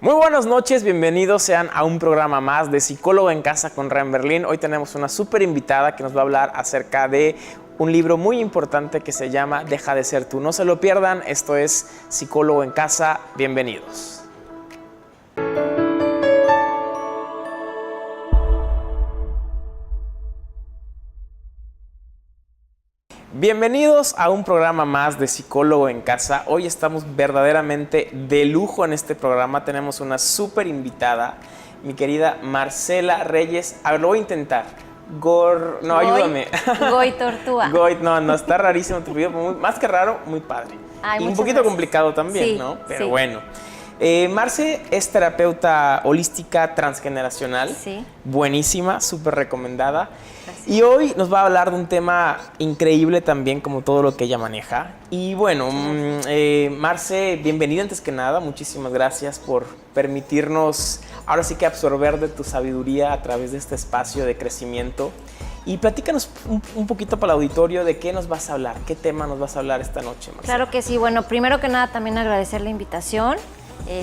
Muy buenas noches, bienvenidos sean a un programa más de Psicólogo en Casa con Ren Berlín. Hoy tenemos una súper invitada que nos va a hablar acerca de un libro muy importante que se llama Deja de ser tú. No se lo pierdan, esto es Psicólogo en Casa, bienvenidos. Bienvenidos a un programa más de Psicólogo en Casa. Hoy estamos verdaderamente de lujo en este programa. Tenemos una súper invitada, mi querida Marcela Reyes. A ver, lo voy a intentar. Ayúdame. Goy Tortúa. Goy, no, está rarísimo tu video. Más que raro, muy padre. Ay, y un poquito complicado también, sí, ¿no? Pero sí. bueno. Marce es terapeuta holística transgeneracional. Sí. Buenísima, súper recomendada. Gracias. Y hoy nos va a hablar de un tema increíble también, como todo lo que ella maneja. Y bueno, Marce, bienvenida antes que nada. Muchísimas gracias por permitirnos, ahora sí que absorber de tu sabiduría a través de este espacio de crecimiento. Y platícanos un poquito para el auditorio de qué nos vas a hablar, qué tema nos vas a hablar esta noche, Marce. Claro que sí. Bueno, primero que nada también agradecer la invitación.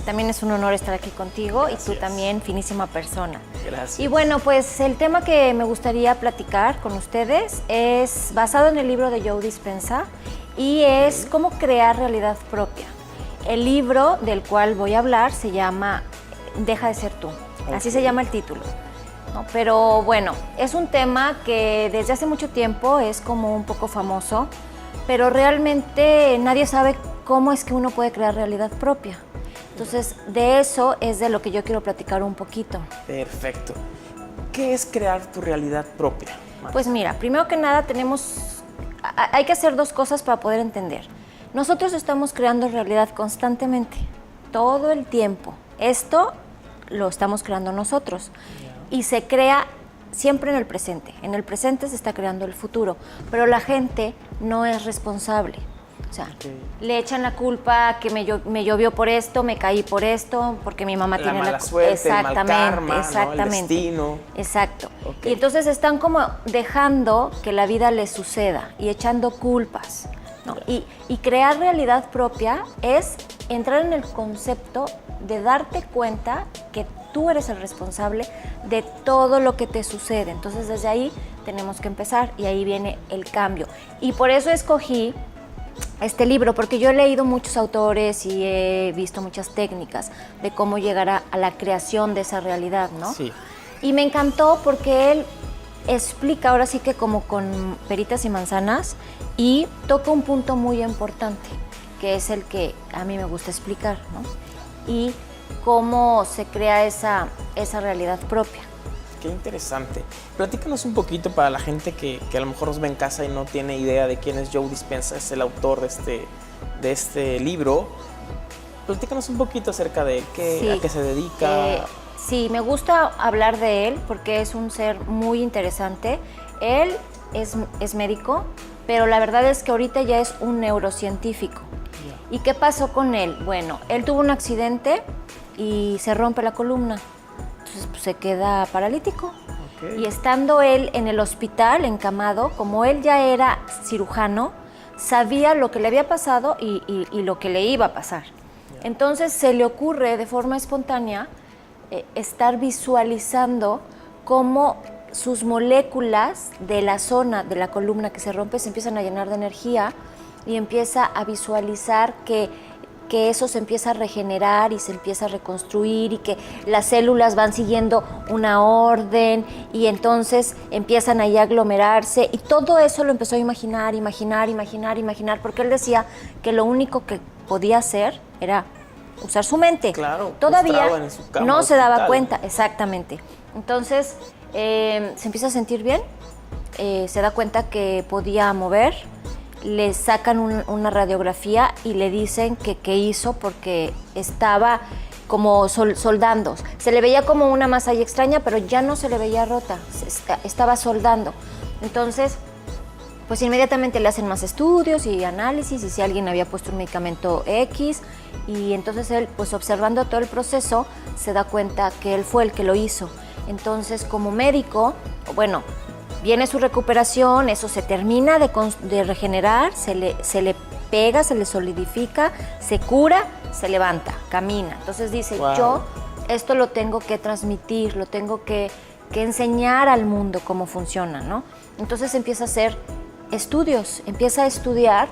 También es un honor estar aquí contigo. Gracias. Y tú también, finísima persona. Gracias. Y bueno, pues el tema que me gustaría platicar con ustedes es basado en el libro de Joe Dispenza y es cómo crear realidad propia. El libro del cual voy a hablar se llama Deja de ser tú. Así se llama el título. ¿No? Pero bueno, es un tema que desde hace mucho tiempo es como un poco famoso, pero realmente nadie sabe cómo es que uno puede crear realidad propia. Entonces, de eso es de lo que yo quiero platicar un poquito. Perfecto. ¿Qué es crear tu realidad propia, Marce? Pues mira, primero que nada hay que hacer dos cosas para poder entender. Nosotros estamos creando realidad constantemente, todo el tiempo. Esto lo estamos creando nosotros y se crea siempre en el presente. En el presente se está creando el futuro, pero la gente no es responsable. O sea, le echan la culpa que me llovió por esto, me caí por esto, porque mi mamá tiene mala suerte, exactamente, el mal karma, exactamente, ¿no? El destino. Exacto. Okay. Y entonces están como dejando que la vida les suceda y echando culpas, ¿no? Y crear realidad propia es entrar en el concepto de darte cuenta que tú eres el responsable de todo lo que te sucede. Entonces desde ahí tenemos que empezar y ahí viene el cambio. Y por eso escogí este libro, porque yo he leído muchos autores y he visto muchas técnicas de cómo llegar a la creación de esa realidad, ¿no? Sí. Y me encantó porque él explica, ahora sí que como con peritas y manzanas, y toca un punto muy importante, que es el que a mí me gusta explicar, ¿no? Y cómo se crea esa realidad propia. Qué interesante. Platícanos un poquito para la gente que a lo mejor nos ve en casa y no tiene idea de quién es Joe Dispenza, es el autor de este libro. Platícanos un poquito acerca de a qué se dedica. Sí, me gusta hablar de él porque es un ser muy interesante. Él es médico, pero la verdad es que ahorita ya es un neurocientífico. ¿Y qué pasó con él? Bueno, él tuvo un accidente y se rompe la columna. Entonces pues, se queda paralítico. Okay. Y estando él en el hospital, encamado, como él ya era cirujano, sabía lo que le había pasado y lo que le iba a pasar. Entonces se le ocurre de forma espontánea estar visualizando cómo sus moléculas de la zona de la columna que se rompe se empiezan a llenar de energía y empieza a visualizar que eso se empieza a regenerar y se empieza a reconstruir y que las células van siguiendo una orden y entonces empiezan ahí a aglomerarse y todo eso lo empezó a imaginar, porque él decía que lo único que podía hacer era usar su mente. Claro, todavía en su cama no se hospital. daba cuenta, exactamente. Entonces se empieza a sentir bien, se da cuenta que podía mover, le sacan una radiografía y le dicen que qué hizo porque estaba como soldando. Se le veía como una masa ahí extraña, pero ya no se le veía rota, estaba soldando. Entonces, pues inmediatamente le hacen más estudios y análisis y si alguien había puesto un medicamento X y entonces él, pues observando todo el proceso, se da cuenta que él fue el que lo hizo. Entonces, como médico, bueno, viene su recuperación, eso se termina de regenerar, se le pega, se le solidifica, se cura, se levanta, camina. Entonces dice, Wow. yo esto lo tengo que transmitir, lo tengo que enseñar al mundo cómo funciona, ¿no? Entonces empieza a hacer estudios, empieza a estudiar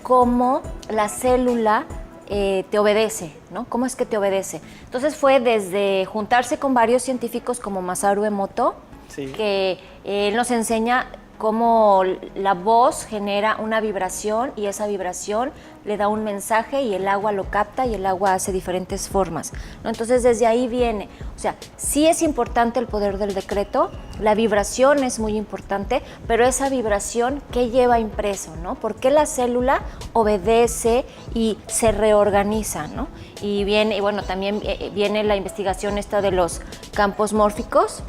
cómo la célula te obedece, ¿no? ¿Cómo es que te obedece? Entonces fue desde juntarse con varios científicos como Masaru Emoto, Sí. que él nos enseña cómo la voz genera una vibración y esa vibración le da un mensaje y el agua lo capta y el agua hace diferentes formas, ¿no? Entonces desde ahí viene, o sea, sí es importante el poder del decreto, la vibración es muy importante, pero esa vibración, ¿qué lleva impreso, no? ¿Por qué la célula obedece y se reorganiza, no? Y viene, y bueno, también viene la investigación esta de los campos mórficos,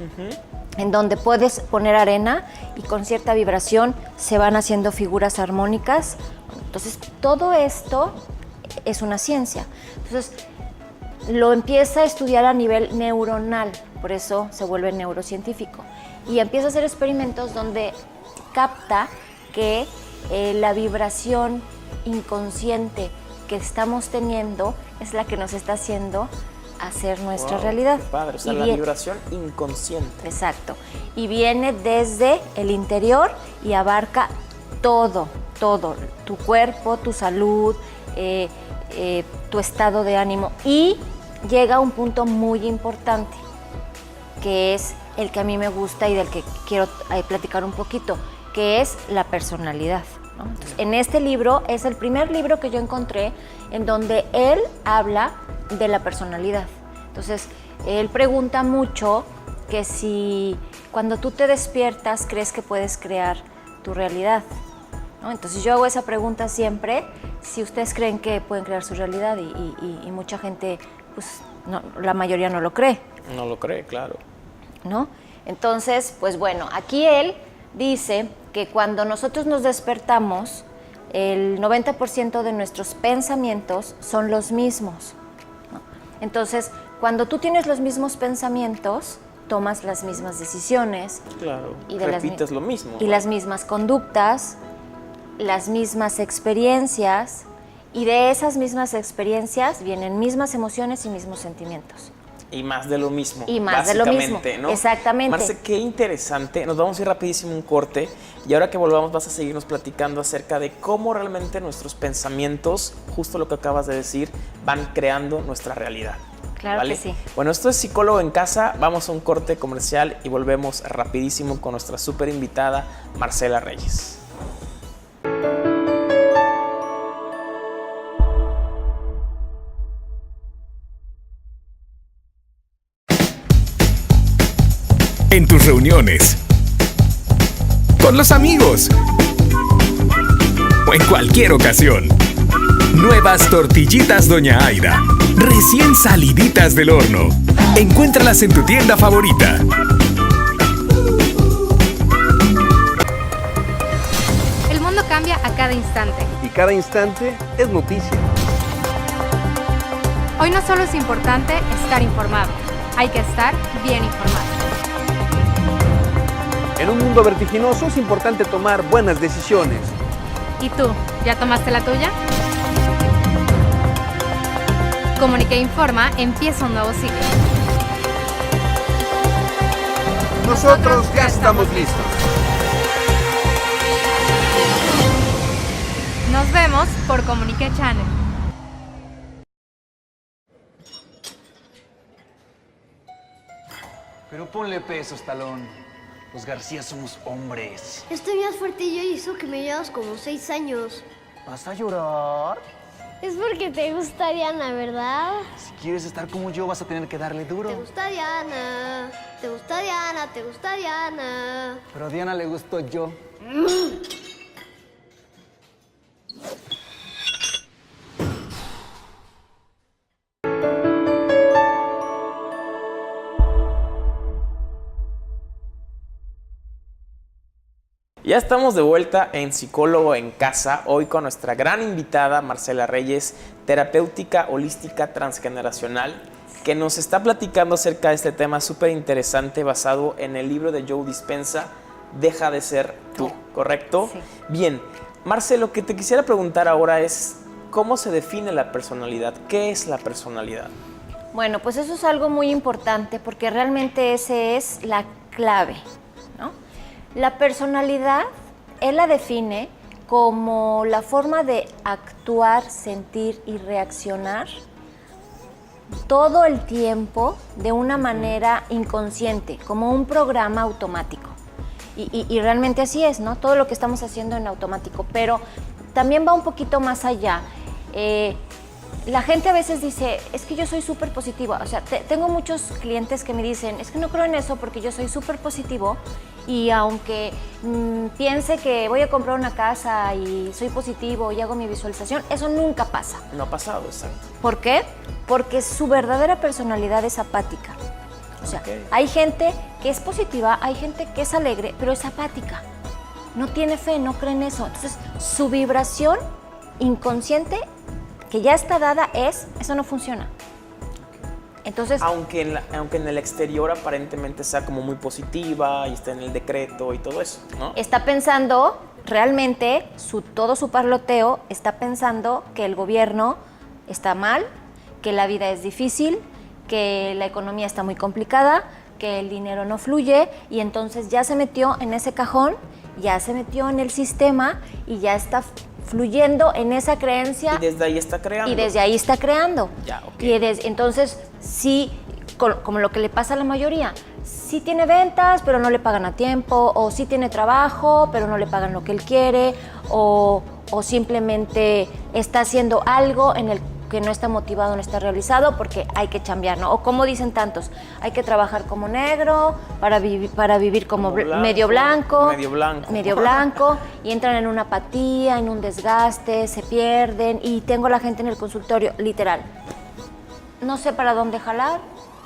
en donde puedes poner arena y con cierta vibración se van haciendo figuras armónicas. Entonces, todo esto es una ciencia. Entonces, lo empieza a estudiar a nivel neuronal, por eso se vuelve neurocientífico. Y empieza a hacer experimentos donde capta que la vibración inconsciente que estamos teniendo es la que nos está haciendo hacer nuestra Wow, realidad. qué padre, o sea, Y la bien- vibración inconsciente. Exacto. Y viene desde el interior y abarca todo, todo. Tu cuerpo, tu salud, tu estado de ánimo. Y llega a un punto muy importante, que es el que a mí me gusta y del que quiero platicar un poquito, que es la personalidad, ¿no? Entonces, en este libro es el primer libro que yo encontré en donde él habla de la personalidad. Entonces, él pregunta mucho que si cuando tú te despiertas crees que puedes crear tu realidad, ¿no? Entonces yo hago esa pregunta siempre, si ustedes creen que pueden crear su realidad y mucha gente, pues no, la mayoría no lo cree, No lo cree, claro. ¿no? Entonces, pues bueno, aquí él dice que cuando nosotros nos despertamos, el 90% de nuestros pensamientos son los mismos, ¿no? Entonces, cuando tú tienes los mismos pensamientos, tomas las mismas decisiones. Claro, Y de repites lo mismo. Y las mismas conductas, las mismas experiencias, y de esas mismas experiencias vienen mismas emociones y mismos sentimientos. Y más de lo mismo. Y más de lo mismo, básicamente, ¿no? exactamente. Marce, qué interesante. Nos vamos a ir rapidísimo un corte y ahora que volvamos vas a seguirnos platicando acerca de cómo realmente nuestros pensamientos, justo lo que acabas de decir, van creando nuestra realidad. Claro ¿Vale? que sí. Bueno, esto es Psicólogo en Casa. Vamos a un corte comercial y volvemos rapidísimo con nuestra súper invitada, Marcela Reyes. En tus reuniones, con los amigos o en cualquier ocasión. Nuevas tortillitas Doña Aida, recién saliditas del horno. Encuéntralas en tu tienda favorita. El mundo cambia a cada instante. Y cada instante es noticia. Hoy no solo es importante estar informado, hay que estar bien informado. En un mundo vertiginoso es importante tomar buenas decisiones. ¿Y tú, ya tomaste la tuya? Comunica e Informa empieza un nuevo ciclo. Nosotros ya estamos listos. Nos vemos por Comunique Channel. Pero ponle pesos, Talón. Los García somos hombres. Estoy más fuerte yo y eso que me llevas como 6 años. ¿Vas a llorar? Es porque te gusta Diana, ¿verdad? Si quieres estar como yo, vas a tener que darle duro. Te gusta Diana, te gusta Diana, te gusta Diana. Pero a Diana le gustó yo. Ya estamos de vuelta en Psicólogo en Casa, hoy con nuestra gran invitada Marcela Reyes, terapéutica holística transgeneracional, que nos está platicando acerca de este tema súper interesante basado en el libro de Joe Dispenza, Deja de ser tú, ¿correcto? Sí. Bien, Marce, lo que te quisiera preguntar ahora es, ¿cómo se define la personalidad? ¿Qué es la personalidad? Bueno, pues eso es algo muy importante porque realmente esa es la clave, ¿no? La personalidad, él la define como la forma de actuar, sentir y reaccionar todo el tiempo de una manera inconsciente, como un programa automático. Y realmente así es, ¿no? Todo lo que estamos haciendo en automático, pero también va un poquito más allá. La gente a veces dice, es que yo soy súper positiva. O sea, tengo muchos clientes que me dicen, es que no creo en eso porque yo soy súper positivo y aunque piense que voy a comprar una casa y soy positivo y hago mi visualización, eso nunca pasa. No ha pasado, exacto. ¿Por qué? Porque su verdadera personalidad es apática. O sea, hay gente que es positiva, hay gente que es alegre, pero es apática. No tiene fe, no cree en eso. Entonces, su vibración inconsciente que ya está dada eso no funciona. Entonces, aunque en el exterior aparentemente sea como muy positiva y está en el decreto y todo eso, ¿no? está pensando, realmente, todo su parloteo está pensando que el gobierno está mal, que la vida es difícil, que la economía está muy complicada, que el dinero no fluye y entonces ya se metió en ese cajón, ya se metió en el sistema y ya está fluyendo en esa creencia. Y desde ahí está creando. Y desde ahí está creando. Ya, ok. Entonces, sí, como lo que le pasa a la mayoría, sí tiene ventas, pero no le pagan a tiempo, o sí tiene trabajo, pero no le pagan lo que él quiere, o simplemente está haciendo algo en el que no está motivado, no está realizado, porque hay que chambear, ¿no? O como dicen tantos, hay que trabajar como negro para vivir como medio blanco, y entran en una apatía, en un desgaste, se pierden, y tengo a la gente en el consultorio, literal, no sé para dónde jalar,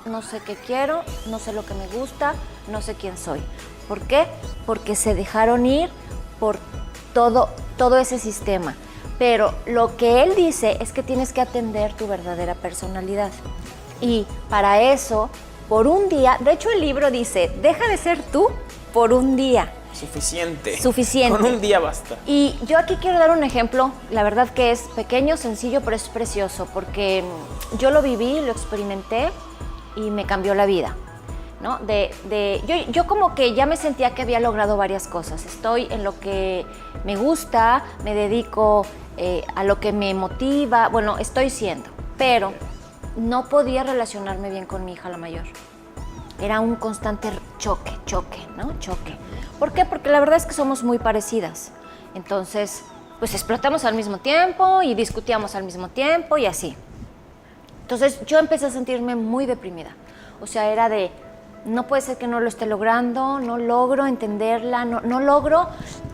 no sé qué quiero, no sé lo que me gusta, no sé quién soy. ¿Por qué? Porque se dejaron ir por todo ese sistema. Pero lo que él dice es que tienes que atender tu verdadera personalidad. Y para eso, por un día, de hecho el libro dice, deja de ser tú por un día. Suficiente. Con un día basta. Y yo aquí quiero dar un ejemplo, la verdad que es pequeño, sencillo, pero es precioso, porque yo lo viví, lo experimenté y me cambió la vida, ¿no? Yo como que ya me sentía que había logrado varias cosas. Estoy en lo que me gusta, me dedico a lo que me motiva, bueno, estoy siendo, pero no podía relacionarme bien con mi hija la mayor. Era un constante choque, ¿no? Choque. ¿Por qué? Porque la verdad es que somos muy parecidas. Entonces, pues explotamos al mismo tiempo y discutíamos al mismo tiempo y así. Entonces yo empecé a sentirme muy deprimida. O sea, era de, no puede ser que no lo esté logrando, no logro entenderla, no logro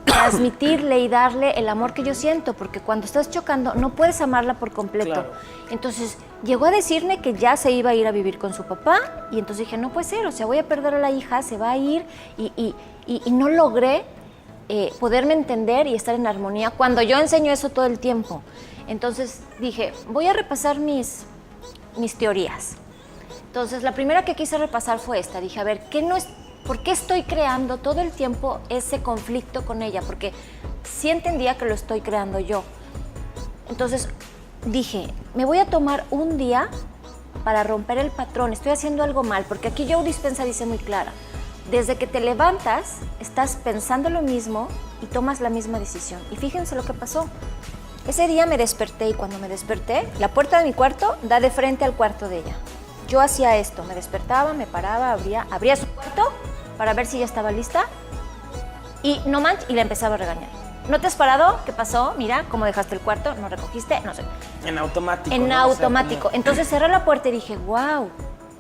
transmitirle y darle el amor que yo siento, porque cuando estás chocando no puedes amarla por completo. Claro. Entonces llegó a decirme que ya se iba a ir a vivir con su papá y entonces dije, no puede ser, o sea, voy a perder a la hija, se va a ir y no logré poderme entender y estar en armonía cuando yo enseño eso todo el tiempo. Entonces dije, voy a repasar mis teorías. Entonces, la primera que quise repasar fue esta. Dije, a ver, ¿por qué estoy creando todo el tiempo ese conflicto con ella? Porque sí entendía que lo estoy creando yo. Entonces, dije, me voy a tomar un día para romper el patrón. Estoy haciendo algo mal, porque aquí Joe Dispenza dice muy clara. Desde que te levantas, estás pensando lo mismo y tomas la misma decisión. Y fíjense lo que pasó. Ese día me desperté y cuando me desperté, la puerta de mi cuarto da de frente al cuarto de ella. Yo hacía esto, me despertaba, me paraba, abría su cuarto para ver si ya estaba lista y no manches, y la empezaba a regañar. ¿No te has parado? ¿Qué pasó? Mira, ¿cómo dejaste el cuarto? ¿No recogiste? No sé. En automático. En ¿no? automático. O sea, como... Entonces cerré la puerta y dije, wow,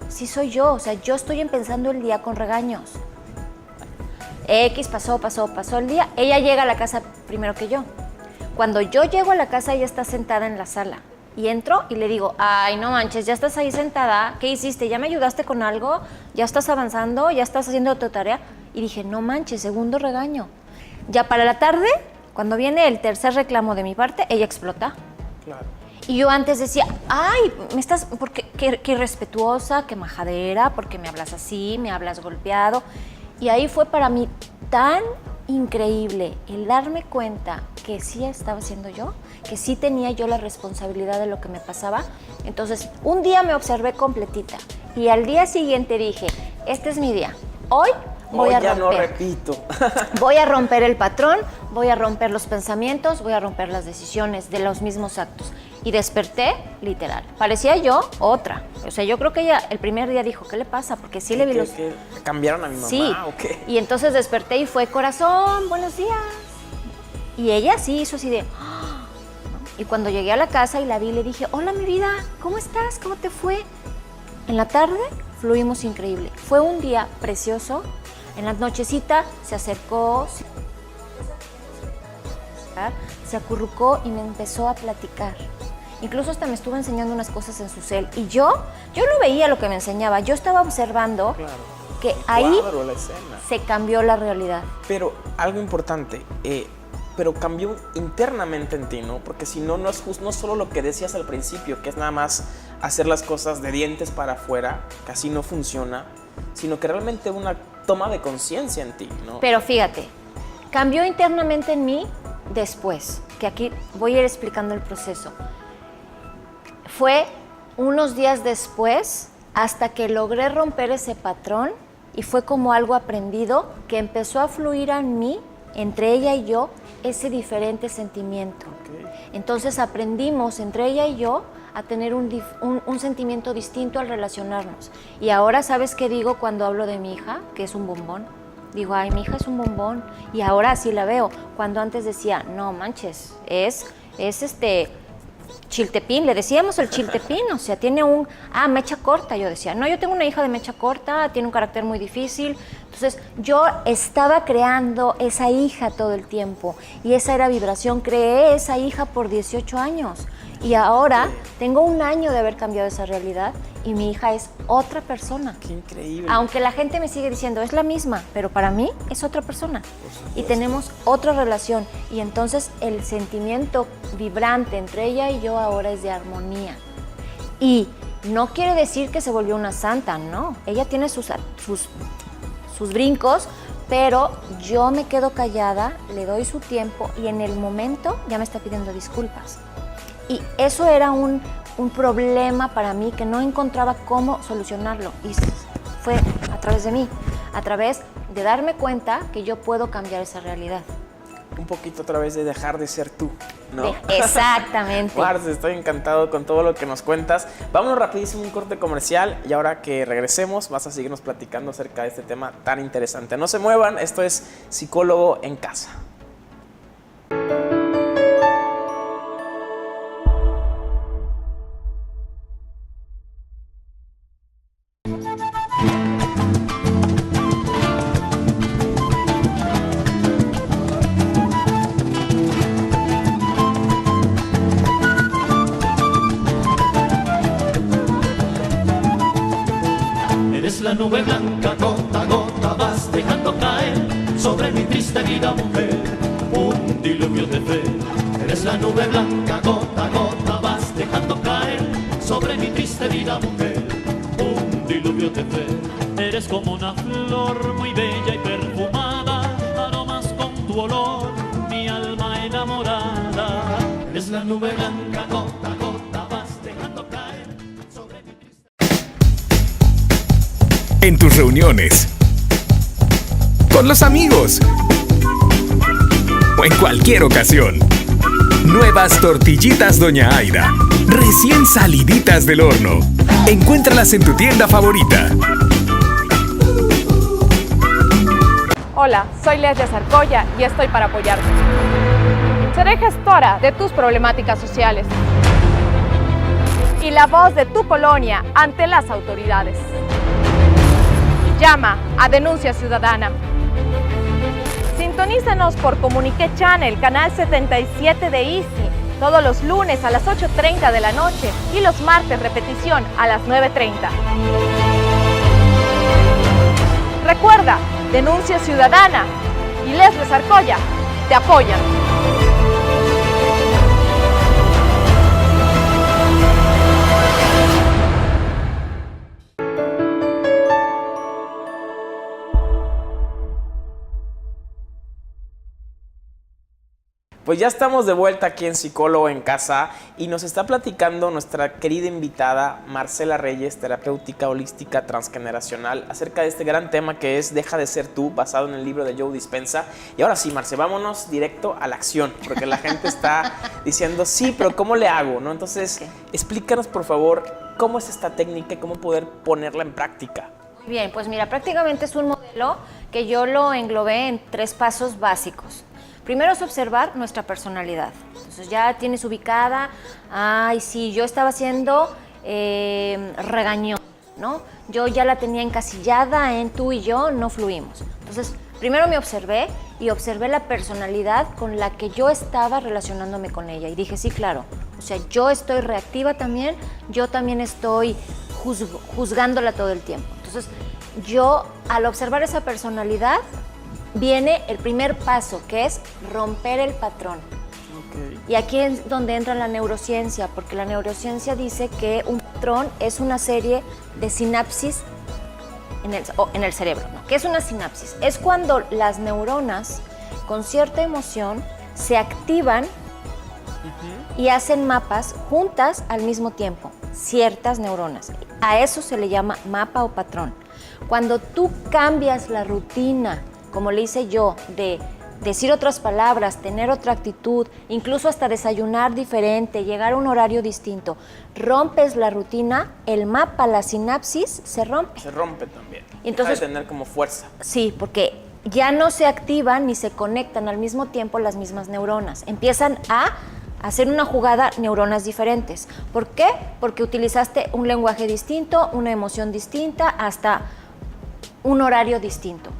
sí soy yo. O sea, yo estoy empezando el día con regaños. Pasó el día. Ella llega a la casa primero que yo. Cuando yo llego a la casa, ella está sentada en la sala. Y entro y le digo, ay, no manches, ya estás ahí sentada, ¿qué hiciste? ¿Ya me ayudaste con algo? ¿Ya estás avanzando? ¿Ya estás haciendo tu tarea? Y dije, no manches, segundo regaño. Ya para la tarde, cuando viene el tercer reclamo de mi parte, ella explota. Claro. Y yo antes decía, ay, qué irrespetuosa, qué majadera, porque me hablas así, me hablas golpeado. Y ahí fue para mí tan increíble el darme cuenta que sí estaba siendo yo, que sí tenía yo la responsabilidad de lo que me pasaba. Entonces, un día me observé completita y al día siguiente dije, este es mi día. Hoy voy a ya romper. no repito. Voy a romper el patrón, voy a romper los pensamientos, voy a romper las decisiones de los mismos actos. Y desperté, literal. Parecía yo otra. O sea, yo creo que ella el primer día dijo, ¿qué le pasa? Porque sí le vi los... ¿Qué? ¿Cambiaron a mi mamá Sí. o qué? Y entonces desperté y fue, corazón, buenos días. Y ella sí hizo así de... ¡ah! Y cuando llegué a la casa y la vi, le dije, hola, mi vida, ¿cómo estás? ¿Cómo te fue? En la tarde fluimos increíble. Fue un día precioso. En la nochecita se acercó, se acurrucó y me empezó a platicar. Incluso hasta me estuvo enseñando unas cosas en su cel. Y yo no veía lo que me enseñaba. Yo estaba observando que ahí Cuadro, la escena. se cambió la realidad. Pero algo importante, pero cambió internamente en ti, ¿no? Porque si no, no es justo, no solo lo que decías al principio, que es nada más hacer las cosas de dientes para afuera, que así no funciona, sino que realmente una toma de conciencia en ti, ¿no? Pero fíjate, cambió internamente en mí después, que aquí voy a ir explicando el proceso. Fue unos días después hasta que logré romper ese patrón y fue como algo aprendido que empezó a fluir en mí, entre ella y yo, ese diferente sentimiento. Entonces aprendimos entre ella y yo a tener un sentimiento distinto al relacionarnos. Y ahora, ¿sabes qué digo cuando hablo de mi hija? Que es un bombón. Digo, ay, mi hija es un bombón. Y ahora así la veo. Cuando antes decía, no manches, es chiltepín, le decíamos el chiltepín, o sea, tiene mecha corta. Yo decía, no, yo tengo una hija de mecha corta, tiene un carácter muy difícil. Entonces, yo estaba creando esa hija todo el tiempo y esa era vibración. Creé esa hija por 18 años y ahora tengo un año de haber cambiado esa realidad y mi hija es otra persona. ¡Qué increíble! Aunque la gente me sigue diciendo, es la misma, pero para mí es otra persona. Y tenemos otra relación. Y entonces el sentimiento vibrante entre ella y yo ahora es de armonía. Y no quiere decir que se volvió una santa, no. Ella tiene sus brincos, pero yo me quedo callada, le doy su tiempo y en el momento ya me está pidiendo disculpas. Y eso era un problema para mí que no encontraba cómo solucionarlo. Y fue a través de mí, a través de darme cuenta que yo puedo cambiar esa realidad. Un poquito a través de dejar de ser tú, ¿no? Exactamente. Marce, estoy encantado con todo lo que nos cuentas. Vámonos rapidísimo a un corte comercial y ahora que regresemos vas a seguirnos platicando acerca de este tema tan interesante. No se muevan, esto es Psicólogo en Casa. Eres la nube blanca, gota a gota vas dejando caer sobre mi triste vida, mujer, un diluvio de fe. Eres la nube blanca, gota a gota vas dejando caer sobre mi triste vida, mujer, un diluvio de fe. Eres como una flor muy bella y perfumada, aromas con tu olor, mi alma enamorada. Eres la nube blanca, gota a gota vas dejando caer sobre mi triste. En tus reuniones, con los amigos o en cualquier ocasión. Nuevas tortillitas Doña Aida, recién saliditas del horno. Encuéntralas en tu tienda favorita. Hola, soy Leslie Zarcoya y estoy para apoyarte. Seré gestora de tus problemáticas sociales y la voz de tu colonia ante las autoridades. Llama a Denuncia Ciudadana. Sintonízanos por Comunique Channel, canal 77 de Easy, todos los lunes a las 8:30 de la noche y los martes repetición a las 9:30. Recuerda, Denuncia Ciudadana y Leslie Zarcoya te apoyan. Pues ya estamos de vuelta aquí en Psicólogo en Casa y nos está platicando nuestra querida invitada Marcela Reyes, terapéutica holística transgeneracional, acerca de este gran tema que es Deja de ser tú, basado en el libro de Joe Dispenza. Y ahora sí, Marce, vámonos directo a la acción, porque la gente está diciendo, sí, pero ¿cómo le hago? ¿No? Entonces, explícanos, por favor, cómo es esta técnica y cómo poder ponerla en práctica. Muy bien, pues mira, prácticamente es un modelo que yo lo englobé en 3 pasos básicos. Primero es observar nuestra personalidad. Entonces ya tienes ubicada, ay, sí, yo estaba siendo regañón, ¿no? Yo ya la tenía encasillada en tú y yo no fluimos. Entonces, primero me observé y observé la personalidad con la que yo estaba relacionándome con ella. Y dije, sí, claro, o sea, yo estoy reactiva también, yo también estoy juzgándola todo el tiempo. Entonces, yo al observar esa personalidad, viene el primer paso, que es romper el patrón. Okay. Y aquí es donde entra la neurociencia, porque la neurociencia dice que un patrón es una serie de sinapsis en el cerebro, ¿no? ¿Qué es una sinapsis? Es cuando las neuronas con cierta emoción se activan y hacen mapas juntas al mismo tiempo, ciertas neuronas. A eso se le llama mapa o patrón. Cuando tú cambias la rutina, como le hice yo, de decir otras palabras, tener otra actitud, incluso hasta desayunar diferente, llegar a un horario distinto, rompes la rutina, el mapa, la sinapsis, se rompe. Se rompe también. Entonces, deja de tener como fuerza. Sí, porque ya no se activan ni se conectan al mismo tiempo las mismas neuronas. Empiezan a hacer una jugada neuronas diferentes. ¿Por qué? Porque utilizaste un lenguaje distinto, una emoción distinta, hasta un horario distinto.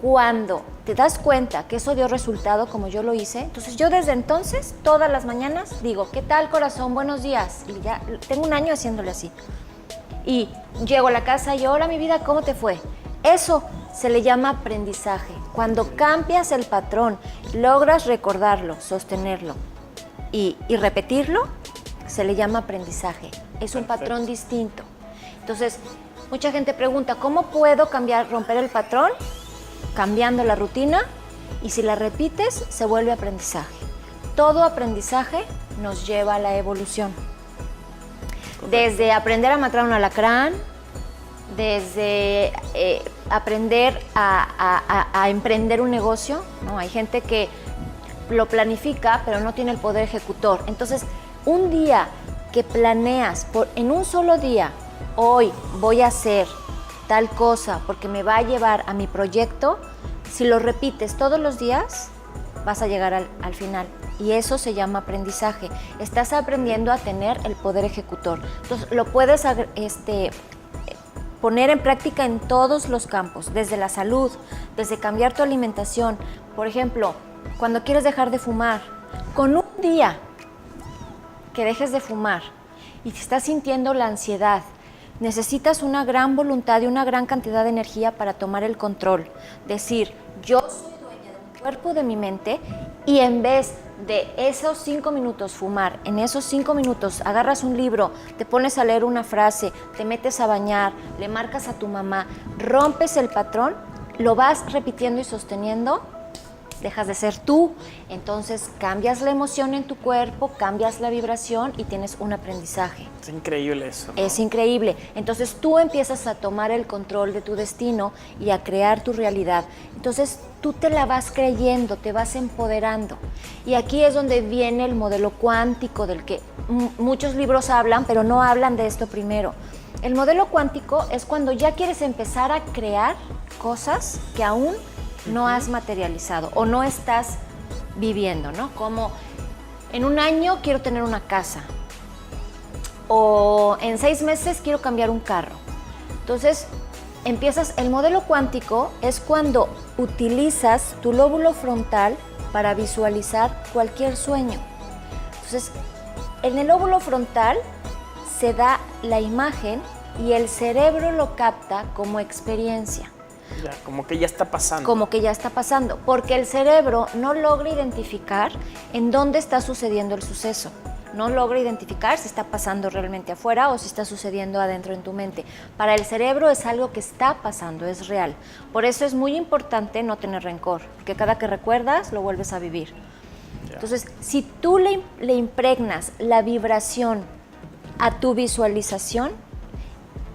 Cuando te das cuenta que eso dio resultado como yo lo hice, entonces yo desde entonces, todas las mañanas, digo, ¿qué tal, corazón? Buenos días. Y ya tengo un año haciéndole así. Y llego a la casa y, hola, mi vida, ¿cómo te fue? Eso se le llama aprendizaje. Cuando cambias el patrón, logras recordarlo, sostenerlo y repetirlo, se le llama aprendizaje. Es un patrón distinto. Entonces, mucha gente pregunta, ¿cómo puedo romper el patrón? Cambiando la rutina, y si la repites, se vuelve aprendizaje. Todo aprendizaje nos lleva a la evolución. Desde aprender a matar un alacrán, desde aprender a emprender un negocio, ¿no? Hay gente que lo planifica, pero no tiene el poder ejecutor. Entonces, un día que planeas, en un solo día, hoy voy a hacer tal cosa porque me va a llevar a mi proyecto, si lo repites todos los días, vas a llegar al final. Y eso se llama aprendizaje. Estás aprendiendo a tener el poder ejecutor. Entonces, lo puedes poner en práctica en todos los campos, desde la salud, desde cambiar tu alimentación. Por ejemplo, cuando quieres dejar de fumar, con un día que dejes de fumar y te estás sintiendo la ansiedad, necesitas una gran voluntad y una gran cantidad de energía para tomar el control. Decir, yo soy dueña de mi cuerpo, de mi mente, y en vez de esos 5 minutos fumar, en esos 5 minutos agarras un libro, te pones a leer una frase, te metes a bañar, le marcas a tu mamá, rompes el patrón, lo vas repitiendo y sosteniendo, dejas de ser tú, entonces cambias la emoción en tu cuerpo, cambias la vibración y tienes un aprendizaje. Es increíble eso, ¿no? Es increíble. Entonces tú empiezas a tomar el control de tu destino y a crear tu realidad. Entonces tú te la vas creyendo, te vas empoderando. Y aquí es donde viene el modelo cuántico del que muchos libros hablan, pero no hablan de esto primero. El modelo cuántico es cuando ya quieres empezar a crear cosas que aún no has materializado o no estás viviendo, ¿no? Como en un año quiero tener una casa o en 6 meses quiero cambiar un carro. Entonces, el modelo cuántico es cuando utilizas tu lóbulo frontal para visualizar cualquier sueño. Entonces, en el lóbulo frontal se da la imagen y el cerebro lo capta como experiencia. Ya, como que ya está pasando. Como que ya está pasando, porque el cerebro no logra identificar en dónde está sucediendo el suceso. No logra identificar si está pasando realmente afuera o si está sucediendo adentro en tu mente. Para el cerebro es algo que está pasando, es real. Por eso es muy importante no tener rencor, porque cada que recuerdas lo vuelves a vivir. Entonces, si tú le impregnas la vibración a tu visualización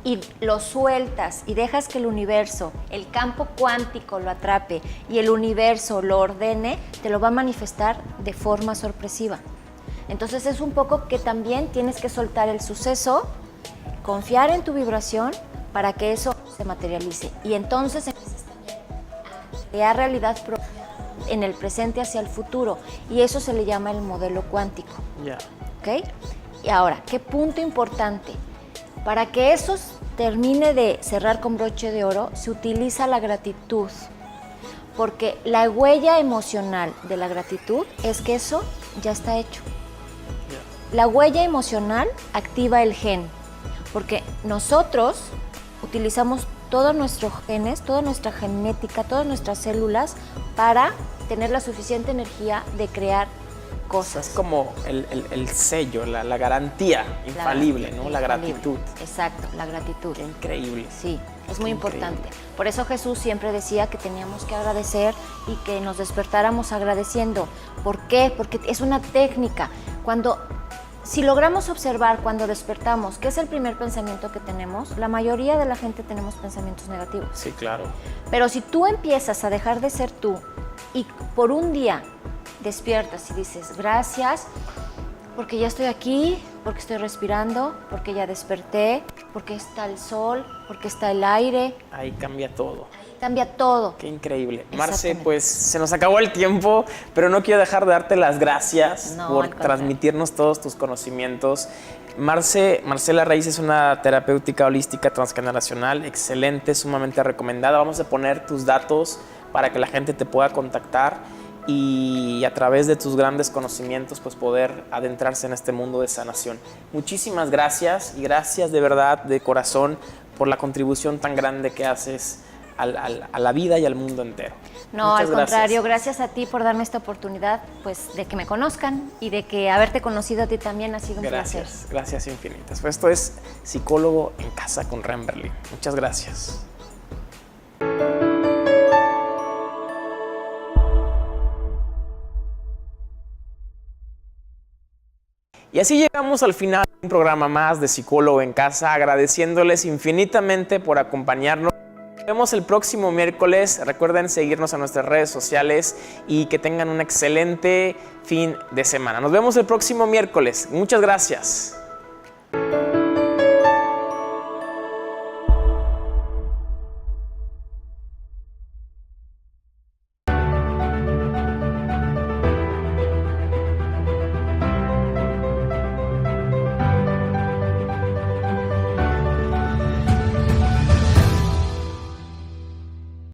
y lo sueltas y dejas que el universo, el campo cuántico lo atrape y el universo lo ordene, te lo va a manifestar de forma sorpresiva. Entonces es un poco que también tienes que soltar el suceso, confiar en tu vibración para que eso se materialice. Y entonces empiezas también a crear realidad propia en el presente hacia el futuro. Y eso se le llama el modelo cuántico. Ya. ¿Ok? Y ahora, ¿qué punto importante? Para que eso termine de cerrar con broche de oro, se utiliza la gratitud. Porque la huella emocional de la gratitud es que eso ya está hecho. La huella emocional activa el gen, porque nosotros utilizamos todos nuestros genes, toda nuestra genética, todas nuestras células para tener la suficiente energía de crear cosas. Es como el sello, la garantía infalible, ¿no? La gratitud. Exacto, la gratitud. Qué increíble. Sí, es muy importante. Por eso Jesús siempre decía que teníamos que agradecer y que nos despertáramos agradeciendo. ¿Por qué? Porque es una técnica. Si logramos observar cuando despertamos, ¿qué es el primer pensamiento que tenemos? La mayoría de la gente tenemos pensamientos negativos. Sí, claro. Pero si tú empiezas a dejar de ser tú y por un día despiertas y dices, gracias, porque ya estoy aquí, porque estoy respirando, porque ya desperté, porque está el sol, porque está el aire. Ahí cambia todo. Cambia todo. Qué increíble. Marce, pues se nos acabó el tiempo, pero no quiero dejar de darte las gracias por transmitirnos todos tus conocimientos. Marcela Raiz es una terapéutica holística transgeneracional, excelente, sumamente recomendada. Vamos a poner tus datos para que la gente te pueda contactar y a través de tus grandes conocimientos pues poder adentrarse en este mundo de sanación. Muchísimas gracias y gracias de verdad, de corazón, por la contribución tan grande que haces a la vida y al mundo entero. No, muchas al contrario, gracias a ti por darme esta oportunidad pues de que me conozcan y de que haberte conocido a ti también ha sido un placer. Gracias infinitas. Pues esto es Psicólogo en Casa con Ren Berlin. Muchas gracias. Y así llegamos al final de un programa más de Psicólogo en Casa, agradeciéndoles infinitamente por acompañarnos. Nos vemos el próximo miércoles. Recuerden seguirnos en nuestras redes sociales y que tengan un excelente fin de semana. Nos vemos el próximo miércoles. Muchas gracias.